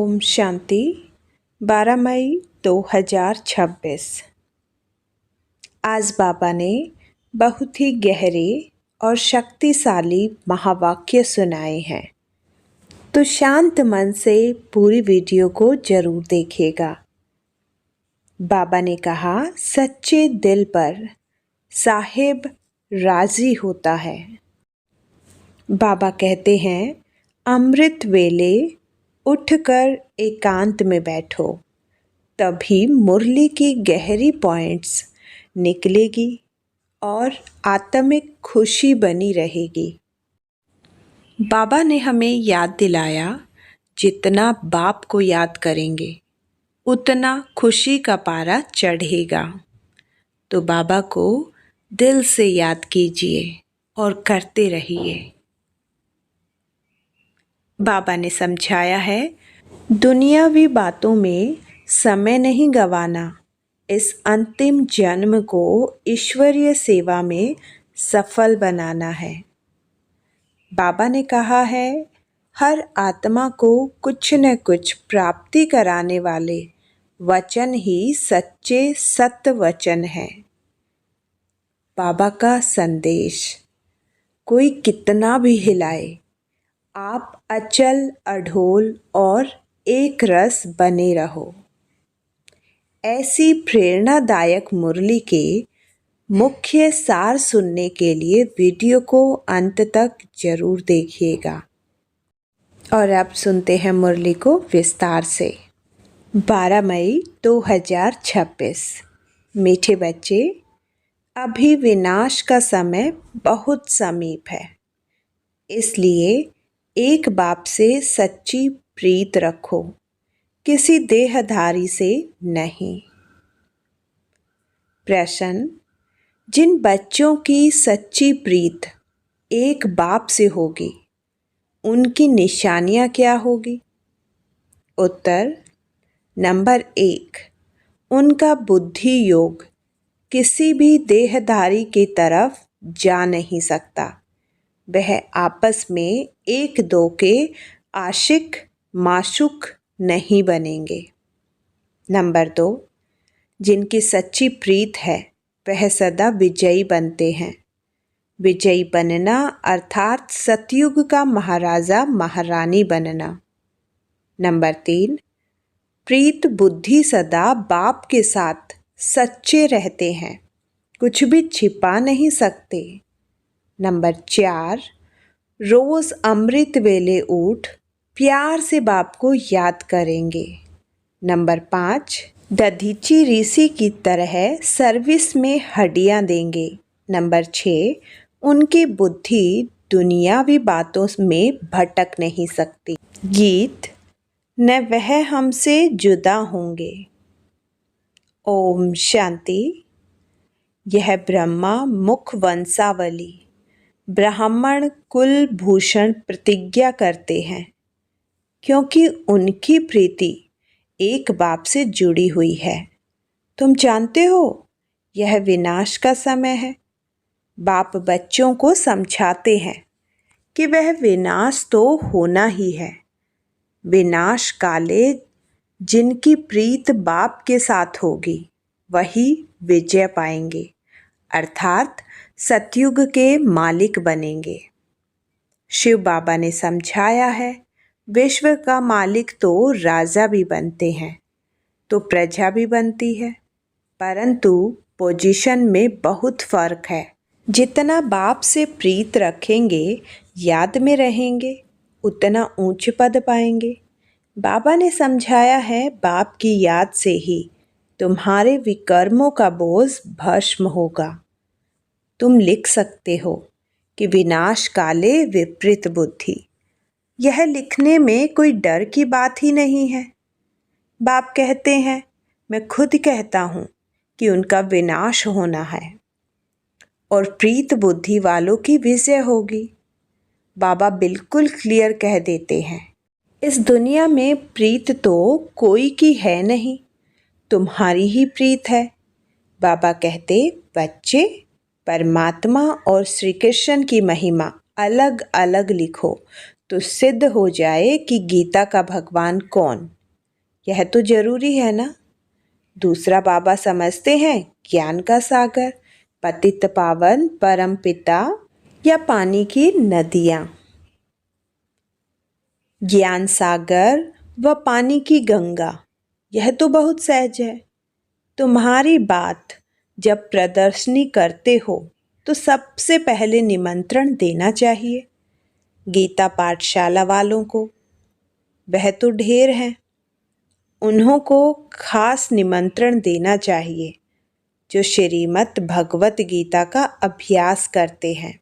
ओम शांति 12 मई 2026। आज बाबा ने बहुत ही गहरे और शक्तिशाली महावाक्य सुनाए हैं, तो शांत मन से पूरी वीडियो को जरूर देखिएगा। बाबा ने कहा, सच्चे दिल पर साहिब राजी होता है। बाबा कहते हैं, अमृत वेले उठकर एकांत में बैठो, तभी मुरली की गहरी पॉइंट्स निकलेगी और आत्मिक खुशी बनी रहेगी। बाबा ने हमें याद दिलाया, जितना बाप को याद करेंगे उतना खुशी का पारा चढ़ेगा। तो बाबा को दिल से याद कीजिए और करते रहिए। बाबा ने समझाया है, दुनियावी बातों में समय नहीं गंवाना, इस अंतिम जन्म को ईश्वरीय सेवा में सफल बनाना है। बाबा ने कहा है, हर आत्मा को कुछ न कुछ प्राप्ति कराने वाले वचन ही सच्चे सत्य वचन हैं। बाबा का संदेश कोई कितना भी हिलाए, आप अचल अढोल और एक रस बने रहो। ऐसी प्रेरणादायक मुरली के मुख्य सार सुनने के लिए वीडियो को अंत तक जरूर देखिएगा। और अब सुनते हैं मुरली को विस्तार से। 12 मई 2026। मीठे बच्चे, अभी विनाश का समय बहुत समीप है, इसलिए एक बाप से सच्ची प्रीत रखो, किसी देहधारी से नहीं। प्रश्न, जिन बच्चों की सच्ची प्रीत एक बाप से होगी, उनकी निशानियां क्या होगी? उत्तर, नंबर 1, उनका बुद्धि योग किसी भी देहधारी की तरफ जा नहीं सकता। वह आपस में एक दो के आशिक माशूक नहीं बनेंगे। नंबर 2, जिनकी सच्ची प्रीत है वह सदा विजयी बनते हैं। विजयी बनना अर्थात सतयुग का महाराजा महारानी बनना। नंबर 3, प्रीत बुद्धि सदा बाप के साथ सच्चे रहते हैं, कुछ भी छिपा नहीं सकते। नंबर 4, रोज अमृत वेले उठ प्यार से बाप को याद करेंगे। नंबर 5, दधीची ऋषि की तरह सर्विस में हड्डियां देंगे। नंबर 6, उनकी बुद्धि दुनियावी बातों में भटक नहीं सकती। गीत, न वह हमसे जुदा होंगे। ओम शांति। यह ब्रह्मा मुख वंशावली ब्राह्मण कुल भूषण प्रतिज्ञा करते हैं, क्योंकि उनकी प्रीति एक बाप से जुड़ी हुई है। तुम जानते हो, यह विनाश का समय है। बाप बच्चों को समझाते हैं कि वह विनाश तो होना ही है। विनाश काले जिनकी प्रीत बाप के साथ होगी, वही विजय पाएंगे, अर्थात सतयुग के मालिक बनेंगे। शिव बाबा ने समझाया है, विश्व का मालिक तो राजा भी बनते हैं, तो प्रजा भी बनती है, परंतु पोजीशन में बहुत फर्क है। जितना बाप से प्रीत रखेंगे, याद में रहेंगे, उतना ऊंच पद पाएंगे। बाबा ने समझाया है, बाप की याद से ही तुम्हारे विकर्मों का बोझ भस्म होगा। तुम लिख सकते हो कि विनाश काले विपरीत बुद्धि। यह लिखने में कोई डर की बात ही नहीं है। बाप कहते हैं, मैं खुद कहता हूँ कि उनका विनाश होना है और प्रीत बुद्धि वालों की विजय होगी। बाबा बिल्कुल क्लियर कह देते हैं, इस दुनिया में प्रीत तो कोई की है नहीं, तुम्हारी ही प्रीत है। बाबा कहते, बच्चे, परमात्मा और श्री कृष्ण की महिमा अलग अलग लिखो तो सिद्ध हो जाए कि गीता का भगवान कौन, यह तो जरूरी है ना। दूसरा बाबा समझते हैं ज्ञान का सागर, पतित पावन परम पिता या पानी की नदियाँ। ज्ञान सागर व पानी की गंगा, यह तो बहुत सहज है। तुम्हारी बात जब प्रदर्शनी करते हो तो सबसे पहले निमंत्रण देना चाहिए गीता पाठशाला वालों को। वह तो ढेर हैं, उन्हों को खास निमंत्रण देना चाहिए जो श्रीमद् भगवत गीता का अभ्यास करते हैं।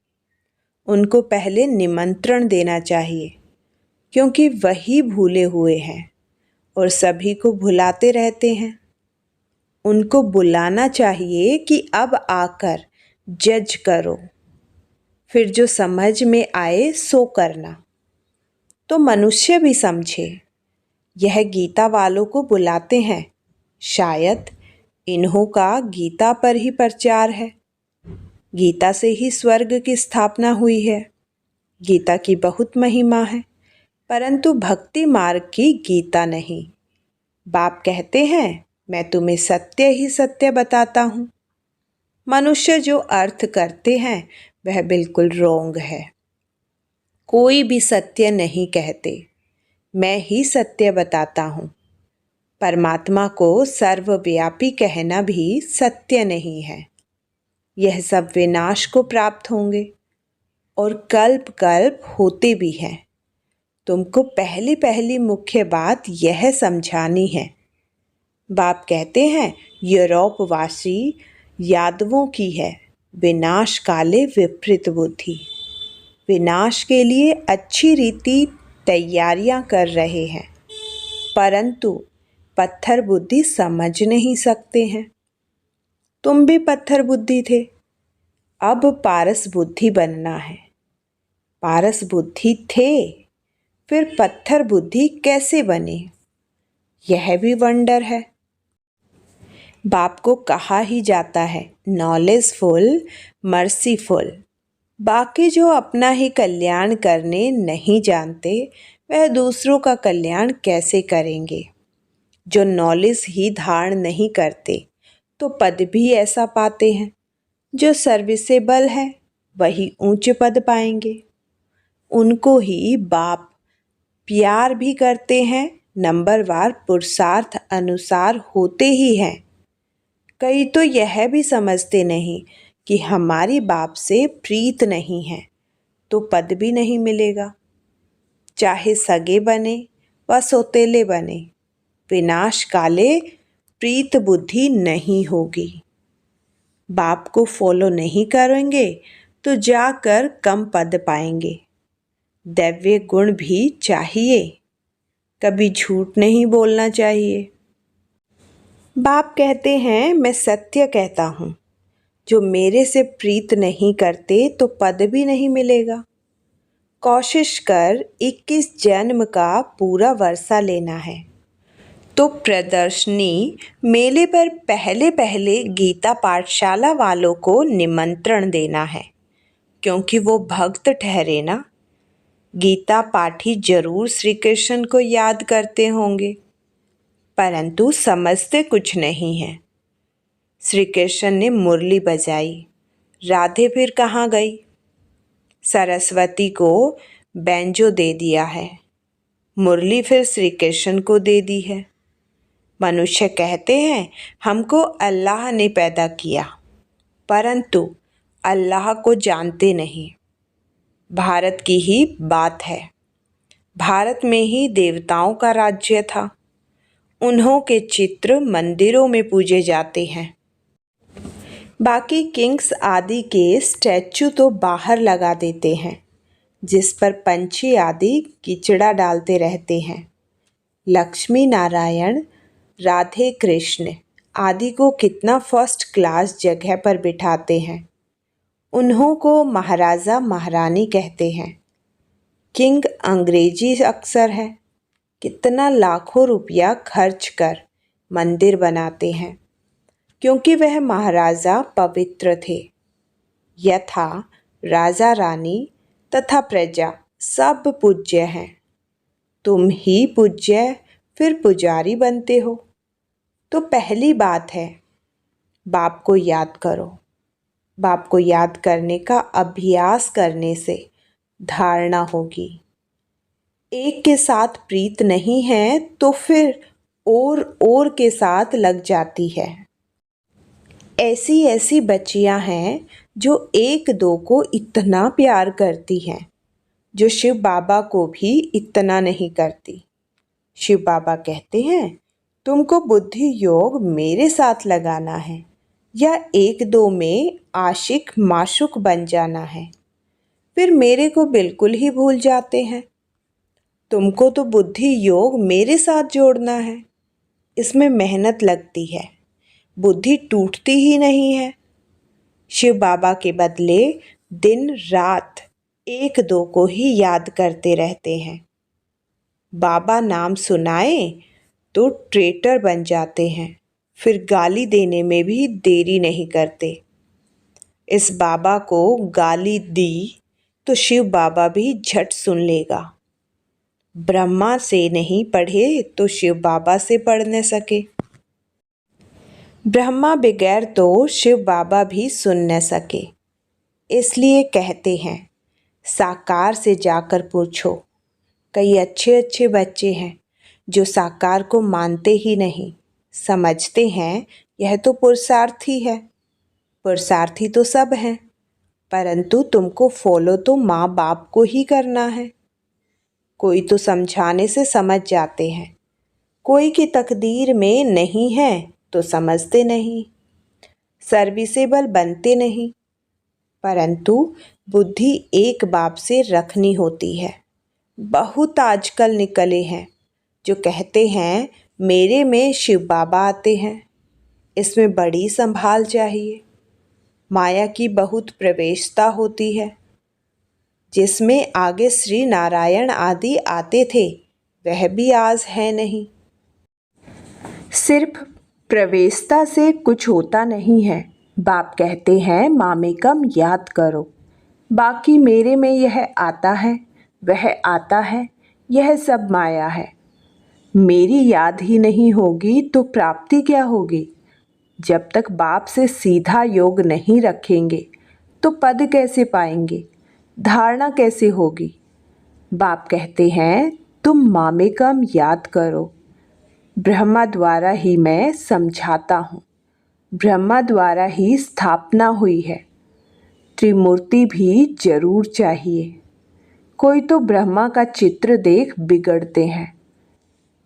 उनको पहले निमंत्रण देना चाहिए क्योंकि वही भूले हुए हैं और सभी को भुलाते रहते हैं। उनको बुलाना चाहिए कि अब आकर जज करो, फिर जो समझ में आए सो करना। तो मनुष्य भी समझे। यह गीता वालों को बुलाते हैं, शायद इन्हों का गीता पर ही प्रचार है। गीता से ही स्वर्ग की स्थापना हुई है। गीता की बहुत महिमा है, परंतु भक्ति मार्ग की गीता नहीं। बाप कहते हैं मैं तुम्हें सत्य ही सत्य बताता हूँ। मनुष्य जो अर्थ करते हैं वह बिल्कुल रोंग है। कोई भी सत्य नहीं कहते, मैं ही सत्य बताता हूँ। परमात्मा को सर्वव्यापी कहना भी सत्य नहीं है। यह सब विनाश को प्राप्त होंगे और कल्प कल्प होते भी हैं। तुमको पहली पहली मुख्य बात यह समझानी है। बाप कहते हैं यूरोपवासी यादवों की है विनाश काले विपरीत बुद्धि। विनाश के लिए अच्छी रीति तैयारियां कर रहे हैं, परंतु पत्थर बुद्धि समझ नहीं सकते हैं। तुम भी पत्थर बुद्धि थे, अब पारस बुद्धि बनना है। पारस बुद्धि थे, फिर पत्थर बुद्धि कैसे बने, यह भी वंडर है। बाप को कहा ही जाता है नॉलेजफुल मर्सीफुल। बाकी जो अपना ही कल्याण करने नहीं जानते वह दूसरों का कल्याण कैसे करेंगे। जो नॉलेज ही धारण नहीं करते तो पद भी ऐसा पाते हैं। जो सर्विसेबल है वही ऊंचे पद पाएंगे। उनको ही बाप प्यार भी करते हैं, नंबरवार पुरुषार्थ अनुसार होते ही हैं। कई तो यह भी समझते नहीं कि हमारी बाप से प्रीत नहीं है तो पद भी नहीं मिलेगा। चाहे सगे बने व सौतेले बने, विनाश काले प्रीत बुद्धि नहीं होगी। बाप को फॉलो नहीं करेंगे तो जाकर कम पद पाएंगे। दैव्य गुण भी चाहिए, कभी झूठ नहीं बोलना चाहिए। बाप कहते हैं मैं सत्य कहता हूँ, जो मेरे से प्रीत नहीं करते तो पद भी नहीं मिलेगा। कोशिश कर 21 जन्म का पूरा वर्षा लेना है तो प्रदर्शनी मेले पर पहले पहले गीता पाठशाला वालों को निमंत्रण देना है, क्योंकि वो भक्त ठहरे ना। गीता पाठी जरूर श्री कृष्ण को याद करते होंगे, परंतु समझते कुछ नहीं है। श्री कृष्ण ने मुरली बजाई, राधे फिर कहाँ गई? सरस्वती को बैंजो दे दिया है, मुरली फिर श्री कृष्ण को दे दी है। मनुष्य कहते हैं हमको अल्लाह ने पैदा किया, परंतु अल्लाह को जानते नहीं। भारत की ही बात है। भारत में ही देवताओं का राज्य था। उन्हों के चित्र मंदिरों में पूजे जाते हैं। बाकी किंग्स आदि के स्टैचू तो बाहर लगा देते हैं, जिस पर पंछी आदि कीचड़ा डालते रहते हैं। लक्ष्मी नारायण, राधे कृष्ण आदि को कितना फर्स्ट क्लास जगह पर बिठाते हैं। उन्हों को महाराजा महारानी कहते हैं। किंग अंग्रेजी अक्षर है। कितना लाखों रुपया खर्च कर मंदिर बनाते हैं, क्योंकि वह महाराजा पवित्र थे। यथा राजा रानी तथा प्रजा सब पूज्य हैं। तुम ही पूज्य फिर पुजारी बनते हो। तो पहली बात है, बाप को याद करो। बाप को याद करने का अभ्यास करने से धारणा होगी। एक के साथ प्रीत नहीं है तो फिर और के साथ लग जाती है। ऐसी ऐसी बच्चियां हैं जो एक दो को इतना प्यार करती हैं जो शिव बाबा को भी इतना नहीं करती। शिव बाबा कहते हैं, तुमको बुद्धि योग मेरे साथ लगाना है या एक दो में आशिक माशुक बन जाना है, फिर मेरे को बिल्कुल ही भूल जाते हैं। तुमको तो बुद्धि योग मेरे साथ जोड़ना है। इसमें मेहनत लगती है, बुद्धि टूटती ही नहीं है। शिव बाबा के बदले दिन रात एक दो को ही याद करते रहते हैं। बाबा नाम सुनाए तो ट्रेटर बन जाते हैं, फिर गाली देने में भी देरी नहीं करते। इस बाबा को गाली दी तो शिव बाबा भी झट सुन लेगा। ब्रह्मा से नहीं पढ़े तो शिव बाबा से पढ़ न सके। ब्रह्मा बगैर तो शिव बाबा भी सुन न सके। इसलिए कहते हैं, साकार से जाकर पूछो। कई अच्छे अच्छे बच्चे हैं जो साकार को मानते ही नहीं, समझते हैं यह तो पुरुषार्थी है। पुरुषार्थी तो सब हैं, परंतु तुमको फॉलो तो माँ बाप को ही करना है। कोई तो समझाने से समझ जाते हैं, कोई की तकदीर में नहीं है तो समझते नहीं, सर्विसेबल बनते नहीं। परंतु बुद्धि एक बाप से रखनी होती है। बहुत आजकल निकले हैं जो कहते हैं मेरे में शिव बाबा आते हैं। इसमें बड़ी संभाल चाहिए। माया की बहुत प्रवेशता होती है। जिसमें आगे श्री नारायण आदि आते थे वह भी आज है नहीं। सिर्फ प्रवेशता से कुछ होता नहीं है। बाप कहते हैं मामेकम याद करो, बाकी मेरे में यह आता है वह आता है, यह सब माया है। मेरी याद ही नहीं होगी तो प्राप्ति क्या होगी। जब तक बाप से सीधा योग नहीं रखेंगे तो पद कैसे पाएंगे, धारणा कैसे होगी। बाप कहते हैं तुम मामेकम याद करो। ब्रह्मा द्वारा ही मैं समझाता हूँ, ब्रह्मा द्वारा ही स्थापना हुई है। त्रिमूर्ति भी जरूर चाहिए। कोई तो ब्रह्मा का चित्र देख बिगड़ते हैं,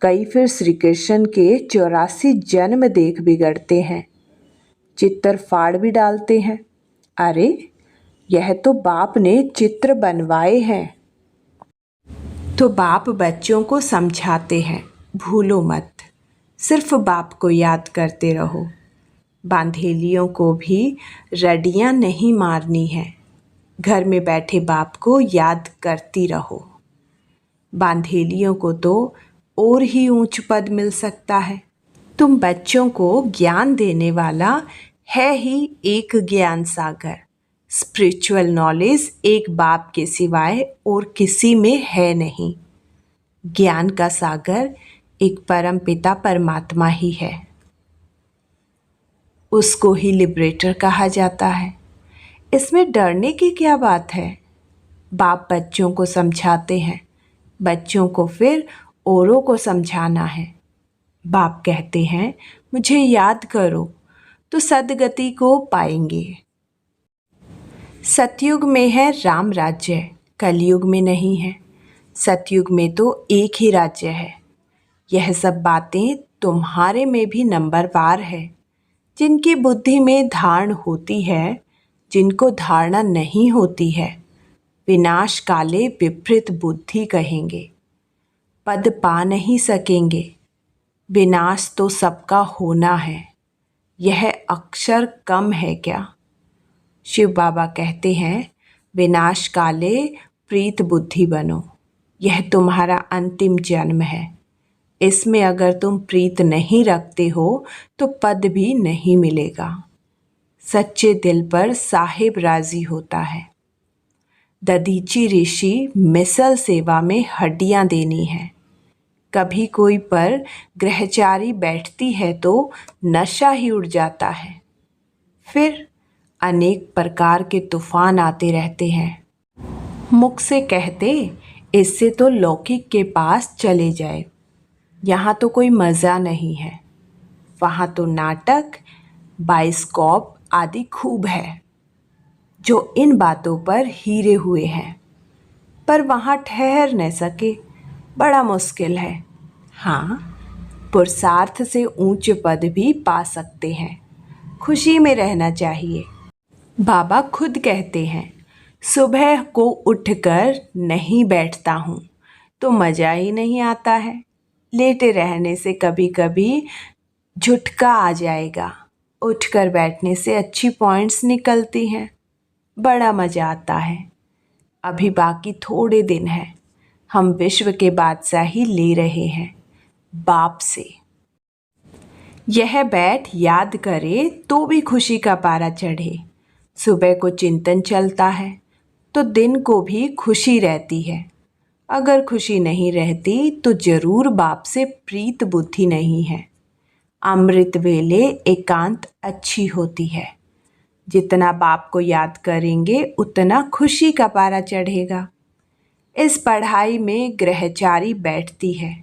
कई फिर श्री कृष्ण के 84 जन्म देख बिगड़ते हैं, चित्र फाड़ भी डालते हैं। अरे यह तो बाप ने चित्र बनवाए हैं। तो बाप बच्चों को समझाते हैं, भूलो मत, सिर्फ बाप को याद करते रहो। बांधेलियों को भी रडियां नहीं मारनी है, घर में बैठे बाप को याद करती रहो। बांधेलियों को तो और ही ऊंच पद मिल सकता है। तुम बच्चों को ज्ञान देने वाला है ही एक ज्ञान सागर। स्पिरिचुअल नॉलेज एक बाप के सिवाय और किसी में है नहीं। ज्ञान का सागर एक परम पिता परमात्मा ही है। उसको ही लिबरेटर कहा जाता है। इसमें डरने की क्या बात है। बाप बच्चों को समझाते हैं, बच्चों को फिर औरों को समझाना है। बाप कहते हैं मुझे याद करो तो सद्गति को पाएंगे। सतयुग में है राम राज्य, कलयुग में नहीं है। सतयुग में तो एक ही राज्य है। यह सब बातें तुम्हारे में भी नंबरवार है। जिनकी बुद्धि में धारण होती है, जिनको धारणा नहीं होती है, विनाश काले विपरीत बुद्धि कहेंगे। पद पा नहीं सकेंगे। विनाश तो सबका होना है, यह अक्षर कम है क्या। शिव बाबा कहते हैं विनाश काले प्रीत बुद्धि बनो। यह तुम्हारा अंतिम जन्म है। इसमें अगर तुम प्रीत नहीं रखते हो तो पद भी नहीं मिलेगा। सच्चे दिल पर साहिब राजी होता है। दधीची ऋषि मिसल सेवा में हड्डियां देनी है। कभी कोई पर ग्रहचारी बैठती है तो नशा ही उड़ जाता है। फिर अनेक प्रकार के तूफान आते रहते हैं। मुख से कहते, इससे तो लौकिक के पास चले जाए, यहाँ तो कोई मज़ा नहीं है। वहाँ तो नाटक, बाइस्कोप आदि खूब है, जो इन बातों पर हीरे हुए हैं, पर वहाँ ठहर न सके, बड़ा मुश्किल है। हाँ, पुरुषार्थ से ऊंच पद भी पा सकते हैं, खुशी में रहना चाहिए। बाबा खुद कहते हैं, सुबह को उठकर नहीं बैठता हूँ तो मज़ा ही नहीं आता है। लेटे रहने से कभी कभी झुटका आ जाएगा, उठकर बैठने से अच्छी पॉइंट्स निकलती हैं, बड़ा मज़ा आता है। अभी बाकी थोड़े दिन हैं, हम विश्व के बादशाही ले रहे हैं बाप से। यह बैठ याद करे तो भी खुशी का पारा चढ़े। सुबह को चिंतन चलता है तो दिन को भी खुशी रहती है। अगर खुशी नहीं रहती तो जरूर बाप से प्रीत बुद्धि नहीं है। अमृत वेले एकांत अच्छी होती है। जितना बाप को याद करेंगे उतना खुशी का पारा चढ़ेगा। इस पढ़ाई में ग्रहचारी बैठती है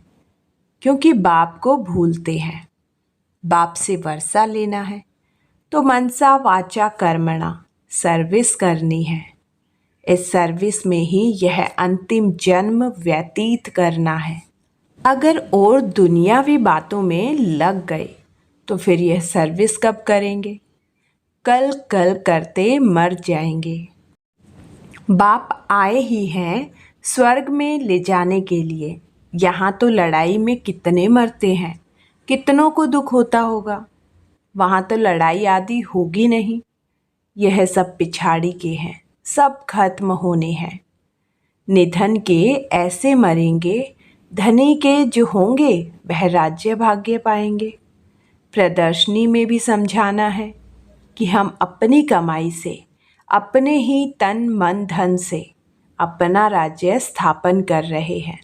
क्योंकि बाप को भूलते हैं। बाप से वर्षा लेना है तो मनसा वाचा कर्मणा सर्विस करनी है। इस सर्विस में ही यह अंतिम जन्म व्यतीत करना है। अगर और दुनियावी बातों में लग गए तो फिर यह सर्विस कब करेंगे? कल कल करते मर जाएंगे। बाप आए ही हैं स्वर्ग में ले जाने के लिए। यहाँ तो लड़ाई में कितने मरते हैं, कितनों को दुख होता होगा। वहाँ तो लड़ाई आदि होगी नहीं। यह सब पिछाड़ी के हैं, सब खत्म होने हैं। निधन के ऐसे मरेंगे, धनी के जो होंगे वह राज्य भाग्य पाएंगे। प्रदर्शनी में भी समझाना है कि हम अपनी कमाई से, अपने ही तन मन धन से अपना राज्य स्थापन कर रहे हैं।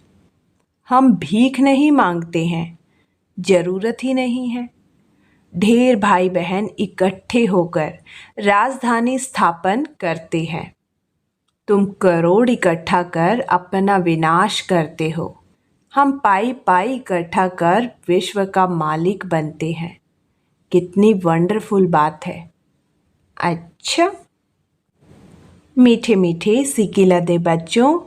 हम भीख नहीं मांगते हैं, जरूरत ही नहीं है। ढेर भाई बहन इकट्ठे होकर राजधानी स्थापन करते हैं। तुम करोड़ इकट्ठा कर अपना विनाश करते हो। हम पाई पाई इकट्ठा कर विश्व का मालिक बनते हैं। कितनी वंडरफुल बात है। अच्छा, मीठे मीठे सिकिलदे बच्चों,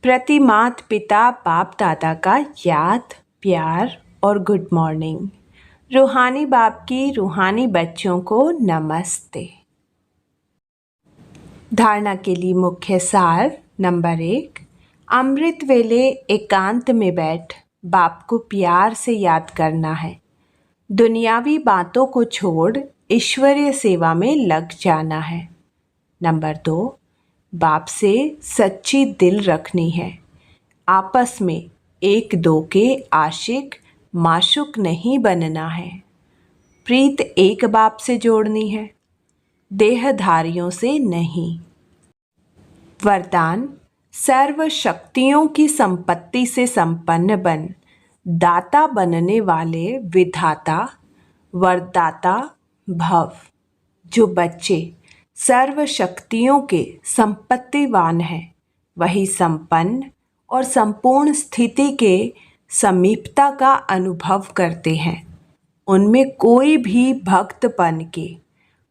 प्रति मात पिता बाप दादा का याद, प्यार और गुड मॉर्निंग। रूहानी बाप की रूहानी बच्चों को नमस्ते। धारणा के लिए मुख्य सार नंबर 1, अमृत वेले एकांत में बैठ बाप को प्यार से याद करना है। दुनियावी बातों को छोड़ ईश्वरीय सेवा में लग जाना है। नंबर 2, बाप से सच्ची दिल रखनी है। आपस में एक दो के आशिक माशुक नहीं बनना है। प्रीत एक बाप से जोड़नी है, देहधारियों से नहीं। वरदान, सर्व शक्तियों की संपत्ति से संपन्न बन दाता बनने वाले विधाता वरदाता भव। जो बच्चे सर्व शक्तियों के संपत्तिवान हैं वही संपन्न और संपूर्ण स्थिति के समीपता का अनुभव करते हैं। उनमें कोई भी भक्तपन के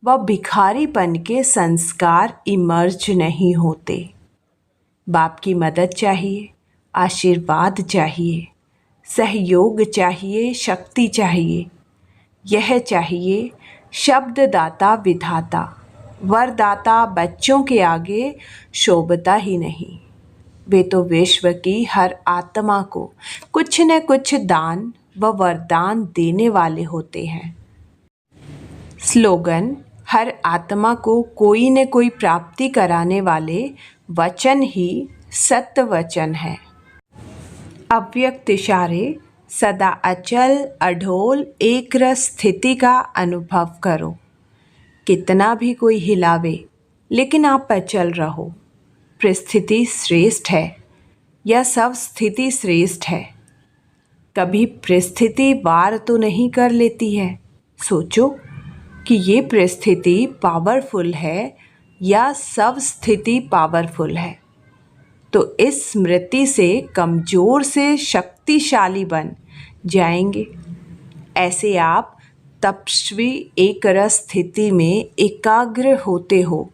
व भिखारीपन के संस्कार इमर्ज नहीं होते। बाप की मदद चाहिए, आशीर्वाद चाहिए, सहयोग चाहिए, शक्ति चाहिए। यह चाहिए शब्ददाता विधाता वरदाता बच्चों के आगे शोभता ही नहीं। वे तो विश्व की हर आत्मा को कुछ न कुछ दान व वरदान देने वाले होते हैं। स्लोगन, हर आत्मा को कोई न कोई प्राप्ति कराने वाले वचन ही सत्य वचन है। अव्यक्त इशारे, सदा अचल अढोल एक रस स्थिति का अनुभव करो। कितना भी कोई हिलावे लेकिन आप अचल रहो। परिस्थिति श्रेष्ठ है या सब स्थिति श्रेष्ठ है। कभी परिस्थिति वार तो नहीं कर लेती है। सोचो कि ये परिस्थिति पावरफुल है या सब स्थिति पावरफुल है। तो इस स्मृति से कमज़ोर से शक्तिशाली बन जाएंगे। ऐसे आप तपस्वी एक रस स्थिति में एकाग्र होते हो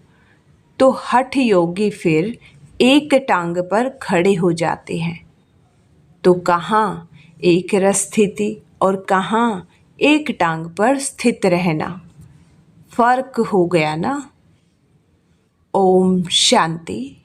तो हठ योगी फिर एक टांग पर खड़े हो जाते हैं। तो कहाँ एक रस स्थिति और कहाँ एक टांग पर स्थित रहना, फर्क हो गया ना। ओम शांति।